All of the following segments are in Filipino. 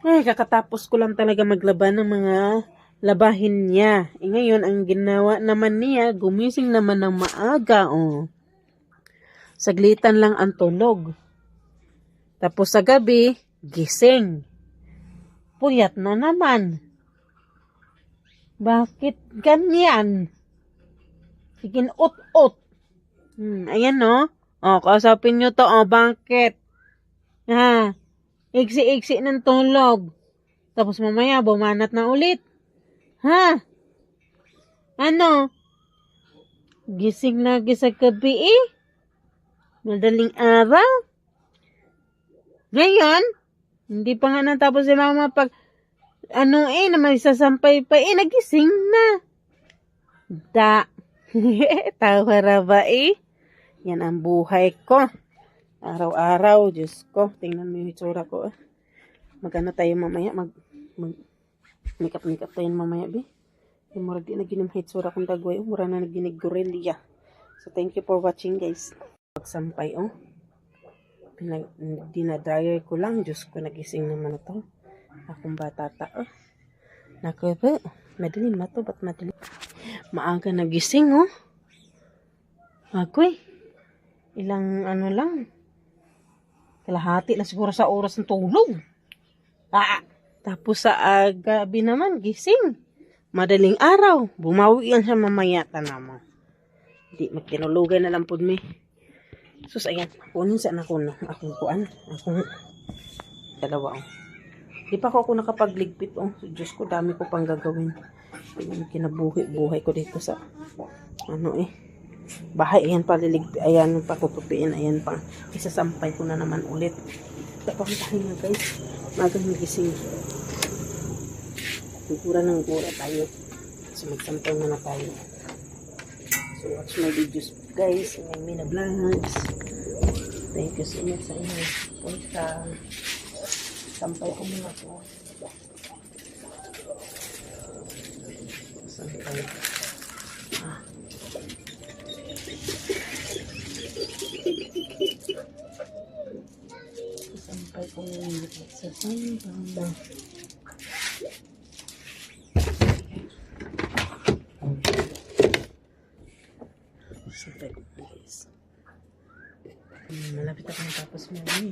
Ay, kakatapos ko lang talaga maglaban ng mga labahin niya. Ngayon, ang ginawa naman niya, gumising naman ng maaga, oh. Saglitan lang ang tulog. Tapos sa gabi, gising. Puyat na naman. Bakit ganyan? Sikinot-ot. Ayan, no? Oh, kausapin nyo to, oh, bakit? Ha? Iksi-iksi ng tulog. Tapos mamaya, bumanat na ulit. Ha? Ano? Gising lagi sa gabi eh. Madaling araw. Ngayon, hindi pa nga natapos si mama pag na may sasampay pa nagising na. Tawa ra ba eh? Yan ang buhay ko. Araw-araw, Diyos ko. Tingnan mo yung itsura ko. Magano tayo mamaya? Makeup tayo mamaya, be. Yung mura di na ginimhit sura kong dagway. Mura na naginigurelya. So, thank you for watching, guys. Pagsampay, oh. Dinadryer ko lang. Diyos ko, nagising naman ito. Akong batata, oh. Naku, ba? Madilim na to. Ba't madilim? Maaga nagising, oh. Ako, ilang ano lang. Kalahati na siguro sa oras ng tulog. Tapos sa gabi naman, gising. Madaling araw. Bumawi yan siya mamaya. Tanama. Hindi, magtinulugan na lang po mi. Sus, ayan. Kunin saan ako na. Akong kuan. Akong dalawa. Oh. Di pa ako nakapagligpit. Oh. So, Diyos ko, dami ko pang gagawin. Kinabuhi-buhay ko dito sa bahay. Ayan pa liligpit. Ayan pa kutupiin. Ayan pa. Isasampay ko na naman ulit. Tapos tayo na guys. Magang nagising. Gura tayo. So magsampay na tayo. So watch my videos guys. My Mina Vlogs. Thank you so much sa inyo. Punta. Sampay ko muna po. Sampay. Sampay ko muna sa sampay. Guys. Malapit ako natapos mo eh.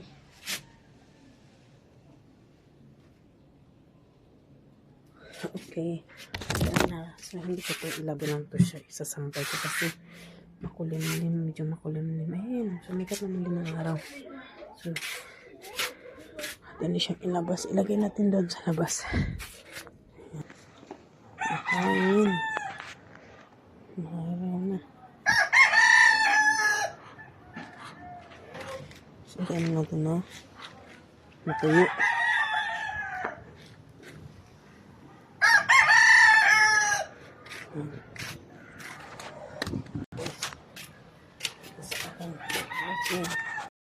Okay. So, hindi ko ito ilabo lang ito siya. Isasampay ko kasi makulimlim. Medyo makulimlim. Ayun. Sumikat naman din ang araw. So, hindi siyang ilabas. Ilagay natin doon sa labas. Ayun. Ayun na. So, ganyan natin na. Matuyo. Okay.